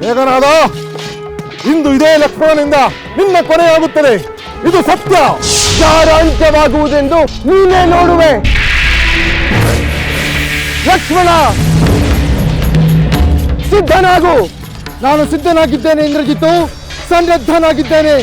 ಮೇಘನಾದ, ಇಂದು ಇದೇ ಲಕ್ಷ್ಮಣನಿಂದ ನಿನ್ನ ಕೊನೆಯಾಗುತ್ತದೆ. ಇದು ಸತ್ಯ. ಯಾರ ಅಂತ್ಯವಾಗುವುದೆಂದು ನೀನೇ ನೋಡುವೆ. ಲಕ್ಷ್ಮಣ, ಸಿದ್ಧನಾಗು. ನಾನು ಸಿದ್ಧನಾಗಿದ್ದೇನೆ ಇಂದ್ರಜಿತ್ತು, ಸನ್ನದ್ಧನಾಗಿದ್ದೇನೆ.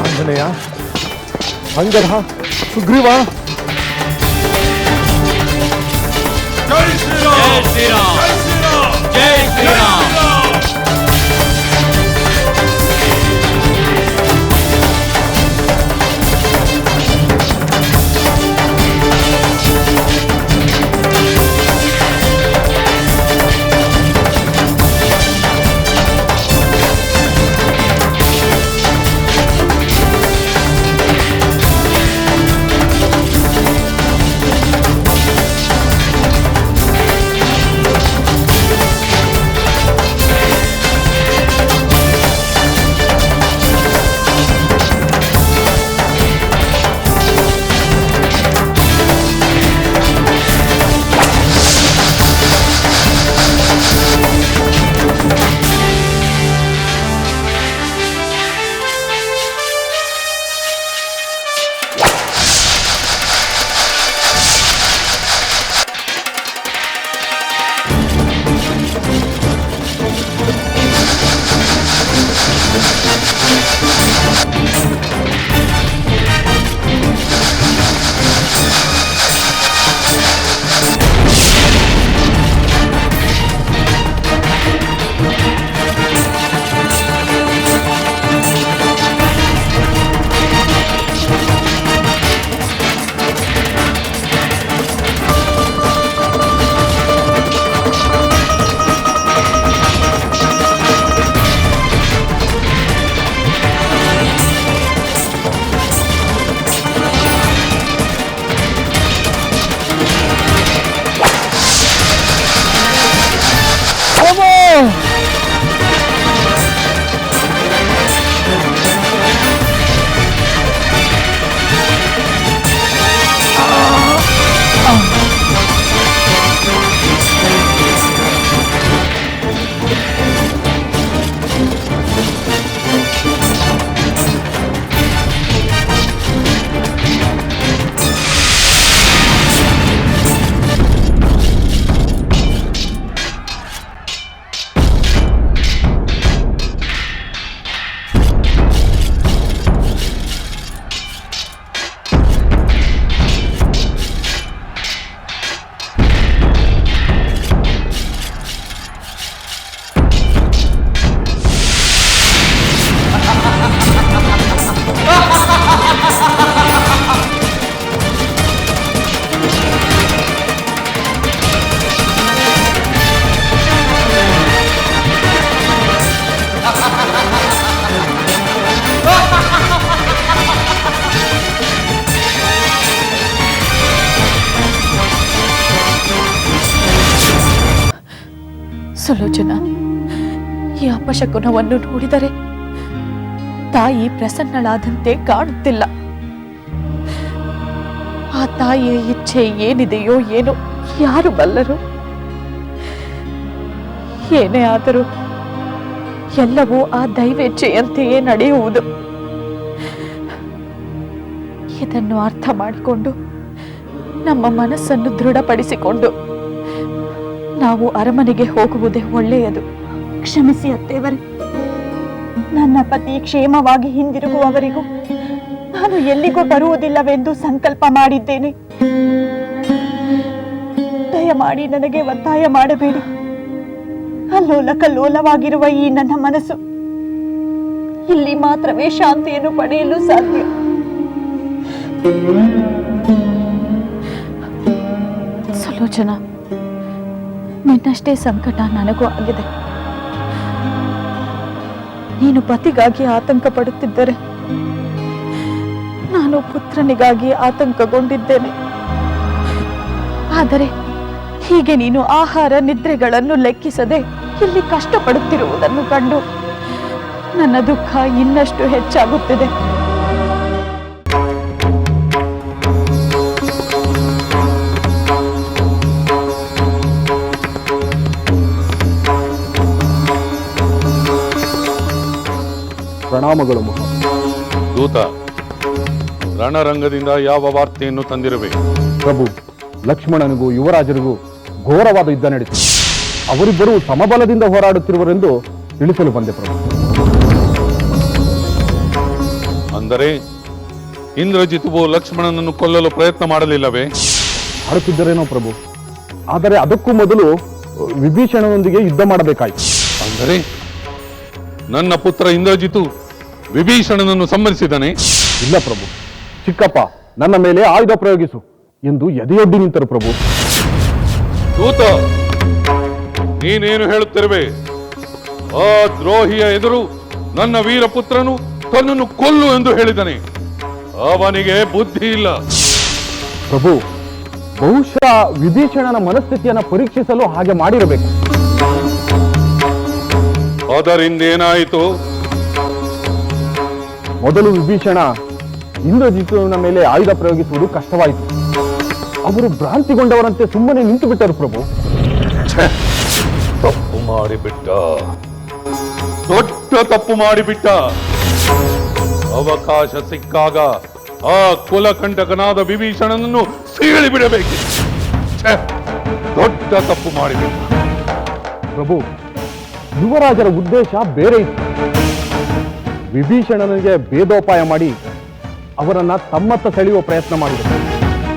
ಆಂಜನೇಯ, ಅಂಗದ, ಸುಗ್ರೀವ, ಜೈ ಶ್ರೀರಾಮ್, ಜೈ ಶ್ರೀರಾಮ್. ಸುಲೋಚನಾ, ಈ ಅಪಶಕುನವನ್ನು ನೋಡಿದರೆ ತಾಯಿ ಪ್ರಸನ್ನಳಾದಂತೆ ಕಾಣುತ್ತಿಲ್ಲ. ಆ ತಾಯಿಯ ಇಚ್ಛೆ ಏನಿದೆಯೋ ಏನೋ ಯಾರು ಬಲ್ಲರು. ಏನೇ ಆದರೂ ಎಲ್ಲವೂ ಆ ದೈವೇಚ್ಛೆಯಂತೆಯೇ ನಡೆಯುವುದು. ಇದನ್ನು ಅರ್ಥ ಮಾಡಿಕೊಂಡು ನಮ್ಮ ಮನಸ್ಸನ್ನು ದೃಢಪಡಿಸಿಕೊಂಡು ನಾವು ಅರಮನೆಗೆ ಹೋಗುವುದೇ ಒಳ್ಳೆಯದು. ಕ್ಷಮಿಸಿ ಅತ್ತೇವರೇ, ನನ್ನ ಪತಿ ಕ್ಷೇಮವಾಗಿ ಹಿಂದಿರುಗುವವರೆಗೂ ನಾನು ಎಲ್ಲಿಗೂ ಬರುವುದಿಲ್ಲವೆಂದು ಸಂಕಲ್ಪ ಮಾಡಿದ್ದೇನೆ. ದಯಮಾಡಿ ನನಗೆ ಒತ್ತಾಯ ಮಾಡಬೇಡಿ. ಅಲ್ಲೋಲ ಕಲ್ಲೋಲವಾಗಿರುವ ಈ ನನ್ನ ಮನಸ್ಸು ಇಲ್ಲಿ ಮಾತ್ರವೇ ಶಾಂತಿಯನ್ನು ಪಡೆಯಲು ಸಾಧ್ಯ. ಸುಲೋಚನಾ, ನಿನ್ನಷ್ಟೇ ಸಂಕಟ ನನಗೂ ಆಗಿದೆ. ನೀನು ಪತಿಗಾಗಿ ಆತಂಕ ಪಡುತ್ತಿದ್ದರೆ ನಾನು ಪುತ್ರನಿಗಾಗಿ ಆತಂಕಗೊಂಡಿದ್ದೇನೆ. ಆದರೆ ಹೀಗೆ ನೀನು ಆಹಾರ ನಿದ್ರೆಗಳನ್ನು ಲೆಕ್ಕಿಸದೆ ಇಲ್ಲಿ ಕಷ್ಟಪಡುತ್ತಿರುವುದನ್ನು ಕಂಡು ನನ್ನ ದುಃಖ ಇನ್ನಷ್ಟು ಹೆಚ್ಚಾಗುತ್ತಿದೆ. ಪ್ರಣಾಮಗಳು ಮಹಾ. ದೂತ, ರಣರಂಗದಿಂದ ಯಾವ ವಾರ್ತೆಯನ್ನು ತಂದಿರುವೆ? ಪ್ರಭು, ಲಕ್ಷ್ಮಣನಿಗೂ ಯುವರಾಜರಿಗೂ ಘೋರವಾದ ಯುದ್ಧ ನಡೆಸಿದೆ. ಅವರಿಬ್ಬರು ಸಮಬಲದಿಂದ ಹೋರಾಡುತ್ತಿರುವರೆಂದು ತಿಳಿಸಲು ಬಂದೆ ಪ್ರಭು. ಅಂದರೆ ಇಂದ್ರಜಿತುವು ಲಕ್ಷ್ಮಣನನ್ನು ಕೊಲ್ಲಲು ಪ್ರಯತ್ನ ಮಾಡಲಿಲ್ಲವೇ? ಮಾಡುತ್ತಿದ್ದರೇನೋ ಪ್ರಭು. ಆದರೆ ಅದಕ್ಕೂ ಮೊದಲು ವಿಭೀಷಣನೊಂದಿಗೆ ಯುದ್ಧ ಮಾಡಬೇಕಾಯಿತು. ಅಂದರೆ ನನ್ನ ಪುತ್ರ ಇಂದ್ರಜಿತು ವಿಭೀಷಣನನ್ನು ಸಂಹರಿಸಿದನೆ? ಇಲ್ಲ ಪ್ರಭು. ಚಿಕ್ಕಪ್ಪ, ನನ್ನ ಮೇಲೆ ಆಯುಧ ಪ್ರಯೋಗಿಸು ಎಂದು ಎದೆಯೊಡ್ಡಿ ನಿಂತರು ಪ್ರಭು. ದೂತ, ನೀನೇನು ಹೇಳುತ್ತಿರುವೆ? ಆ ದ್ರೋಹಿಯ ಎದುರು ನನ್ನ ವೀರಪುತ್ರನು ತನ್ನನ್ನು ಕೊಲ್ಲು ಎಂದು ಹೇಳಿದನೆ. ಅವನಿಗೆ ಬುದ್ಧಿ ಇಲ್ಲ. ಪ್ರಭು, ಬಹುಶಃ ವಿಭೀಷಣನ ಮನಸ್ಥಿತಿಯನ್ನು ಪರೀಕ್ಷಿಸಲು ಹಾಗೆ ಮಾಡಿರಬೇಕು. ಅದರಿಂದೇನಾಯಿತು? ಮೊದಲು ವಿಭೀಷಣ ಇಂದ್ರಜಿತುವಿನ ಮೇಲೆ ಆಯುಧ ಪ್ರಯೋಗಿಸುವುದು ಕಷ್ಟವಾಯಿತು. ಅವರು ಭ್ರಾಂತಿಗೊಂಡವರಂತೆ ಸುಮ್ಮನೆ ನಿಂತು ಬಿಟ್ಟರು ಪ್ರಭು. ತಪ್ಪು ಮಾಡಿಬಿಟ್ಟ, ದೊಡ್ಡ ತಪ್ಪು ಮಾಡಿಬಿಟ್ಟ. ಅವಕಾಶ ಸಿಕ್ಕಾಗ ಆ ಕುಲಕಂಟಕನಾದ ವಿಭೀಷಣನನ್ನು ಸೀಳಿ ಬಿಡಬೇಕಿತ್ತು. ದೊಡ್ಡ ತಪ್ಪು ಮಾಡಿಬಿಟ್ಟ. ಪ್ರಭು, ಯುವರಾಜರ ಉದ್ದೇಶ ಬೇರೆ ಇತ್ತು. ವಿಭೀಷಣನಿಗೆ ಭೇದೋಪಾಯ ಮಾಡಿ ಅವರನ್ನ ತಮ್ಮತ್ತ ಸೆಳೆಯುವ ಪ್ರಯತ್ನ ಮಾಡಿದರು.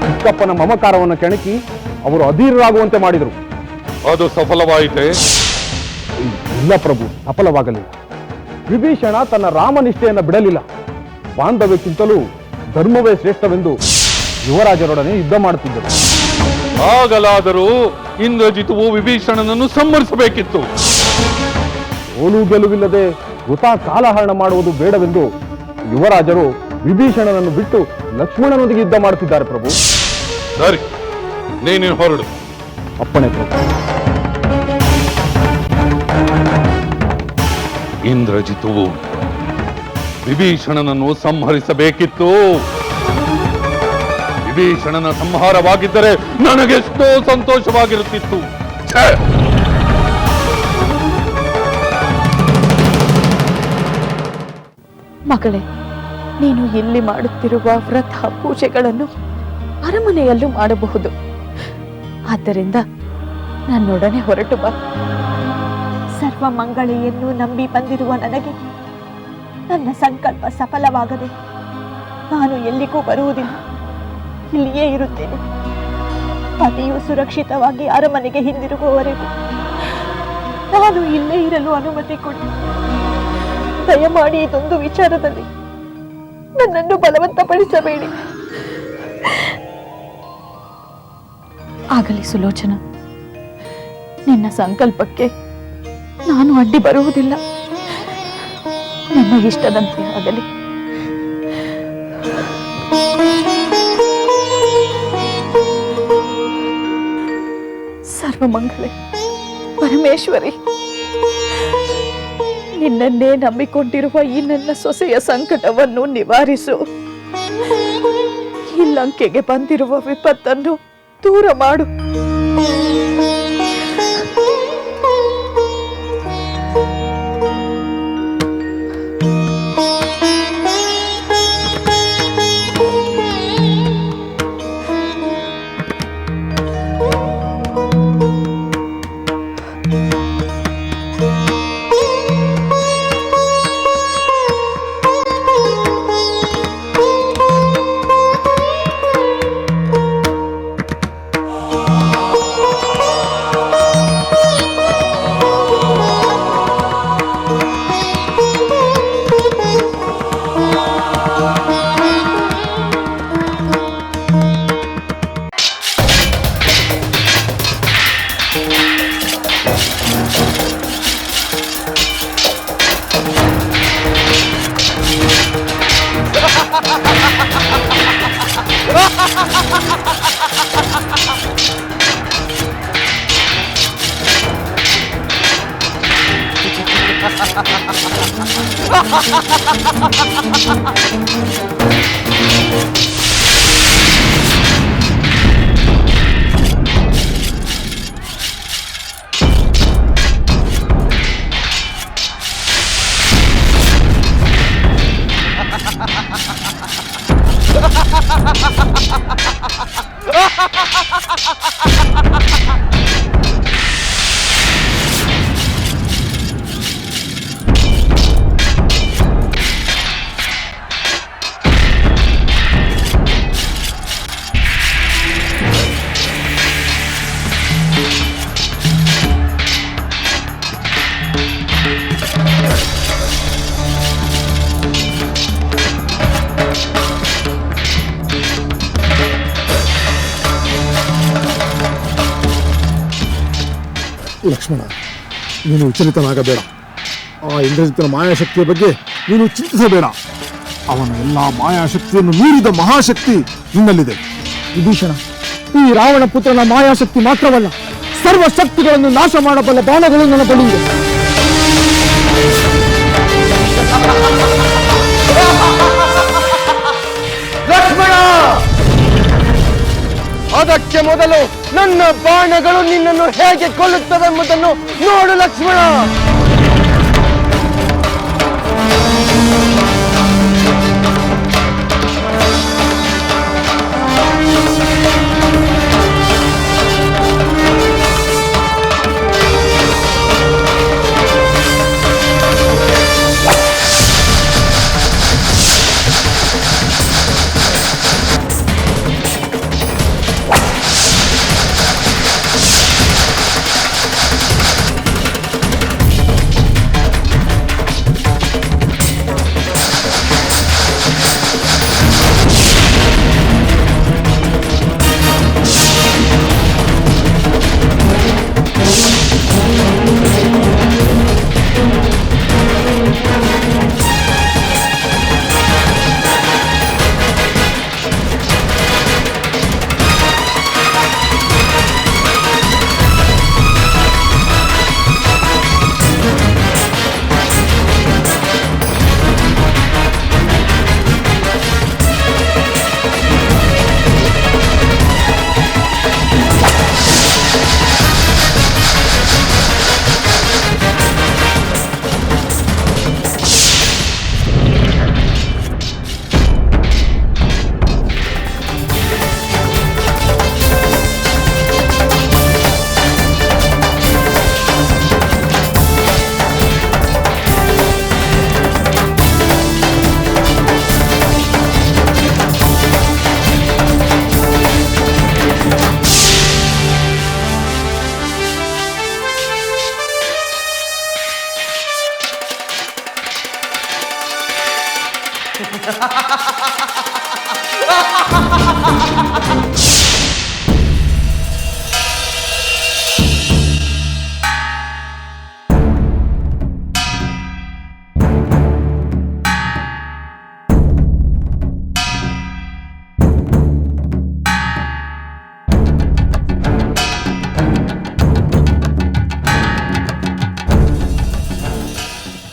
ಚಿಕ್ಕಪ್ಪನ ಮಮಕಾರವನ್ನು ಕೆಣಕಿ ಅವರು ಅಧೀರರಾಗುವಂತೆ ಮಾಡಿದರು. ಅದು ಸಫಲವಾಯಿತೆ? ಇಲ್ಲ ಪ್ರಭು, ಸಫಲವಾಗಲಿಲ್ಲ. ವಿಭೀಷಣ ತನ್ನ ರಾಮನಿಷ್ಠೆಯನ್ನು ಬಿಡಲಿಲ್ಲ. ಬಾಂಧವ್ಯಕ್ಕಿಂತಲೂ ಧರ್ಮವೇ ಶ್ರೇಷ್ಠವೆಂದು ಯುವರಾಜರೊಡನೆ ಯುದ್ಧ ಮಾಡುತ್ತಿದ್ದರು. ಆಗಲಾದರೂ ಇಂದ್ರಜಿತುವು ವಿಭೀಷಣನನ್ನು ಸಂಹರಿಸಬೇಕಿತ್ತು. ಸೋಲು ಗೆಲುವಿಲ್ಲದೆ ವೃಥಾ ಕಾಲಹರಣ ಮಾಡುವುದು ಬೇಡವೆಂದು ಯುವರಾಜರು ವಿಭೀಷಣನನ್ನು ಬಿಟ್ಟು ಲಕ್ಷ್ಮಣನೊಂದಿಗೆ ಯುದ್ಧ ಮಾಡುತ್ತಿದ್ದಾರೆ ಪ್ರಭು. ಸರಿ, ನೀನು ಹೊರಡು. ಅಪ್ಪಣೆ ಪ್ರಭು. ಇಂದ್ರಜಿತುವು ವಿಭೀಷಣನನ್ನು ಸಂಹರಿಸಬೇಕಿತ್ತು. ವಿಭೀಷಣನ ಸಂಹಾರವಾಗಿದ್ದರೆ ನನಗೆಷ್ಟೋ ಸಂತೋಷವಾಗಿರುತ್ತಿತ್ತು. ಮಗಳೇ, ನೀನು ಇಲ್ಲಿ ಮಾಡುತ್ತಿರುವ ವ್ರತ ಪೂಜೆಗಳನ್ನು ಅರಮನೆಯಲ್ಲೂ ಮಾಡಬಹುದು. ಆದ್ದರಿಂದ ನನ್ನೊಡನೆ ಹೊರಟು ಬಾ. ಸರ್ವ ಮಂಗಳೆಯನ್ನು ನಂಬಿ ಬಂದಿರುವ ನನಗೆ ನನ್ನ ಸಂಕಲ್ಪ ಸಫಲವಾಗದೆ ನಾನು ಎಲ್ಲಿಗೂ ಬರುವುದಿಲ್ಲ. ಇಲ್ಲಿಯೇ ಇರುತ್ತೇನೆ. ಪತಿಯು ಸುರಕ್ಷಿತವಾಗಿ ಅರಮನೆಗೆ ಹಿಂದಿರುಗುವವರೆಗೂ ನಾನು ಇಲ್ಲೇ ಇರಲು ಅನುಮತಿ ಕೊಡಿ. ದಯಮಾಡಿ ಇದೊಂದು ವಿಚಾರದಲ್ಲಿ ನನ್ನನ್ನು ಬಲವಂತಪಡಿಸಬೇಡಿ. ಆಗಲಿ ಸುಲೋಚನ, ನಿನ್ನ ಸಂಕಲ್ಪಕ್ಕೆ ನಾನು ಅಡ್ಡಿ ಬರುವುದಿಲ್ಲ. ನನ್ನ ಇಷ್ಟದಂತೆ ಆಗಲಿ. ಸರ್ವಮಂಗಲೆ ಪರಮೇಶ್ವರಿ, ನಿನ್ನನ್ನೇ ನಂಬಿಕೊಂಡಿರುವ ಈ ನನ್ನ ಸೊಸೆಯ ಸಂಕಟವನ್ನು ನಿವಾರಿಸು. ಈ ಲಂಕೆಗೆ ಬಂದಿರುವ ವಿಪತ್ತನ್ನು ದೂರ ಮಾಡು. ಲಕ್ಷ್ಮಣ, ನೀನು ವಿಚಲಿತನಾಗಬೇಡ. ಆ ಇಂದ್ರಜಿತನ ಮಾಯಾಶಕ್ತಿಯ ಬಗ್ಗೆ ನೀನು ಚಿಂತಿಸಬೇಡ. ಅವನ ಎಲ್ಲ ಮಾಯಾಶಕ್ತಿಯನ್ನು ಮೀರಿದ ಮಹಾಶಕ್ತಿ ನಿನ್ನಲ್ಲಿದೆ. ವಿಭೀಷಣ, ಈ ರಾವಣ ಪುತ್ರನ ಮಾಯಾಶಕ್ತಿ ಮಾತ್ರವಲ್ಲ, ಸರ್ವ ಶಕ್ತಿಗಳನ್ನು ನಾಶ ಮಾಡಬಲ್ಲ ಬಾಣಗಳು ನನ್ನ ಬಳಿ ಇದೆ. ಲಕ್ಷ್ಮಣ, ಅದಕ್ಕೆ ಮೊದಲು ನನ್ನ ಬಾಣಗಳು ನಿನ್ನನ್ನು ಹೇಗೆ ಕೊಲ್ಲುತ್ತವೆಂಬುದನ್ನು ನೋಡು ಲಕ್ಷ್ಮಣ.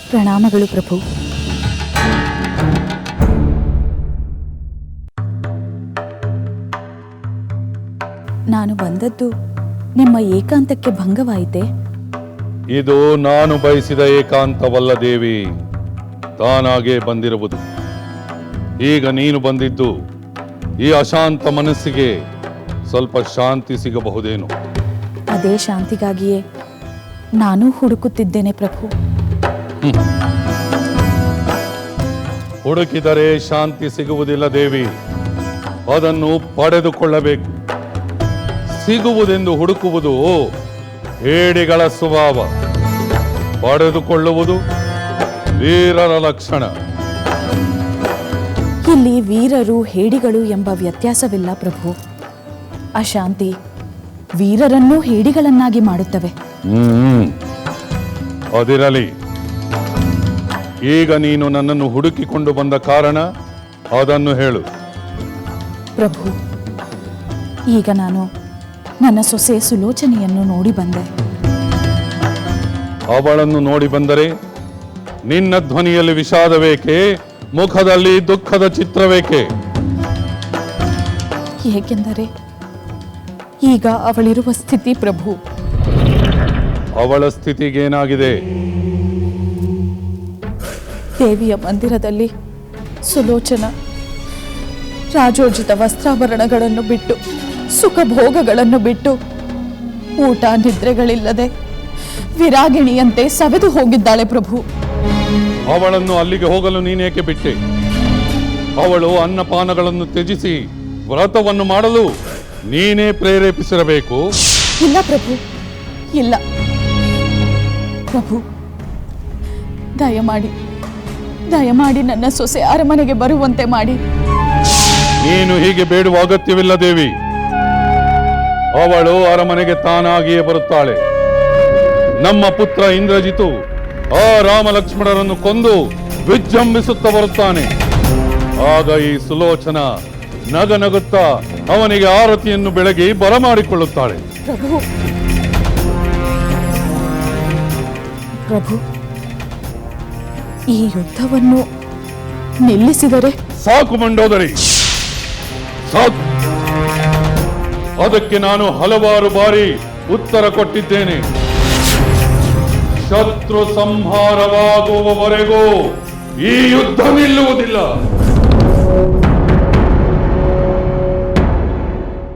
ಪ್ರಣಾಮಗಳು ಪ್ರಭು. ನಾನು ಬಂದದ್ದು ನಿಮ್ಮ ಏಕಾಂತಕ್ಕೆ ಭಂಗವಾಯಿತೆ? ಇದು ನಾನು ಬಯಸಿದ ಏಕಾಂತವಲ್ಲ ದೇವಿ, ತಾನಾಗೇ ಬಂದಿರುವುದು. ಈಗ ನೀನು ಬಂದಿದ್ದು ಈ ಅಶಾಂತ ಮನಸ್ಸಿಗೆ ಸ್ವಲ್ಪ ಶಾಂತಿ ಸಿಗಬಹುದೇನು? ಅದೇ ಶಾಂತಿಗಾಗಿಯೇ ನಾನು ಹುಡುಕುತ್ತಿದ್ದೇನೆ ಪ್ರಭು. ಹುಡುಕಿದರೆ ಶಾಂತಿ ಸಿಗುವುದಿಲ್ಲ ದೇವಿ, ಅದನ್ನು ಪಡೆದುಕೊಳ್ಳಬೇಕು. ಸಿಗುವುದೆಂದು ಹುಡುಕುವುದು ಹೇಡಿಗಳ ಸ್ವಭಾವ, ಪಡೆದುಕೊಳ್ಳುವುದು ವೀರರ ಲಕ್ಷಣ. ಇಲ್ಲಿ ವೀರರು ಹೇಡಿಗಳು ಎಂಬ ವ್ಯತ್ಯಾಸವಿಲ್ಲ ಪ್ರಭು. ಅಶಾಂತಿ ವೀರರನ್ನೂ ಹೇಡಿಗಳನ್ನಾಗಿ ಮಾಡುತ್ತವೆ. ಅದಿರಲಿ, ಈಗ ನೀನು ನನ್ನನ್ನು ಹುಡುಕಿಕೊಂಡು ಬಂದ ಕಾರಣ ಅದನ್ನು ಹೇಳು. ಪ್ರಭು, ಈಗ ನಾನು ನನ್ನ ಸೊಸೆ ಸುಲೋಚನೆಯನ್ನು ನೋಡಿ ಬಂದೆ. ಅವಳನ್ನು ನೋಡಿ ಬಂದರೆ ನಿನ್ನ ಧ್ವನಿಯಲ್ಲಿ ವಿಷಾದವೇಕೆ? ಮುಖದಲ್ಲಿ ದುಃಖದ ಚಿತ್ರವೇಕೆ? ಏಕೆಂದರೆ ಈಗ ಅವಳಿರುವ ಸ್ಥಿತಿ ಪ್ರಭು. ಅವಳ ಸ್ಥಿತಿಗೇನಾಗಿದೆ? ದೇವಿಯ ಮಂದಿರದಲ್ಲಿ ಸುಲೋಚನ ರಾಜೋಚಿತ ವಸ್ತ್ರಾಭರಣಗಳನ್ನು ಬಿಟ್ಟು, ಸುಖ ಭೋಗಗಳನ್ನು ಬಿಟ್ಟು, ಊಟ ನಿದ್ರೆಗಳಿಲ್ಲದೆ ವಿರಾಗಿಣಿಯಂತೆ ಸವೆದು ಹೋಗಿದ್ದಾಳೆ ಪ್ರಭು. ಅವಳನ್ನು ಅಲ್ಲಿಗೆ ಹೋಗಲು ನೀನೇಕೆ ಬಿಟ್ಟೆ? ಅವಳು ಅನ್ನಪಾನಗಳನ್ನು ತ್ಯಜಿಸಿ ವ್ರತವನ್ನು ಮಾಡಲು ನೀನೇ ಪ್ರೇರೇಪಿಸಿರಬೇಕು. ಇಲ್ಲ ಪ್ರಭು, ಇಲ್ಲ. ಪ್ರಭು, ದಯಮಾಡಿ ನನ್ನ ಸೊಸೆ ಅರಮನೆಗೆ ಬರುವಂತೆ ಮಾಡಿ. ನೀನು ಹೀಗೆ ಬೇಡುವ ಅಗತ್ಯವಿಲ್ಲ ದೇವಿ. ಅವಳು ಅರಮನೆಗೆ ತಾನಾಗಿಯೇ ಬರುತ್ತಾಳೆ. ನಮ್ಮ ಪುತ್ರ ಇಂದ್ರಜಿತು ಆ ರಾಮ ಲಕ್ಷ್ಮಣರನ್ನು ಕೊಂದು ವಿಜೃಂಭಿಸುತ್ತಾ ಬರುತ್ತಾನೆ. ಆಗ ಈ ಸುಲೋಚನ ನಗುತ್ತಾ ಅವನಿಗೆ ಆರತಿಯನ್ನು ಬೆಳಗಿ ಬರಮಾಡಿಕೊಳ್ಳುತ್ತಾಳೆ. ಪ್ರಭು, ಈ ಯುದ್ಧವನ್ನು ನಿಲ್ಲಿಸಿದರೆ? ಸಾಕು ಮಂಡೋದರಿ, ಸಾಕು. ಅದಕ್ಕೆ ನಾನು ಹಲವಾರು ಬಾರಿ ಉತ್ತರ ಕೊಟ್ಟಿದ್ದೇನೆ. ಶತ್ರು ಸಂಹಾರವಾಗುವವರೆಗೂ ಈ ಯುದ್ಧ ನಿಲ್ಲುವುದಿಲ್ಲ.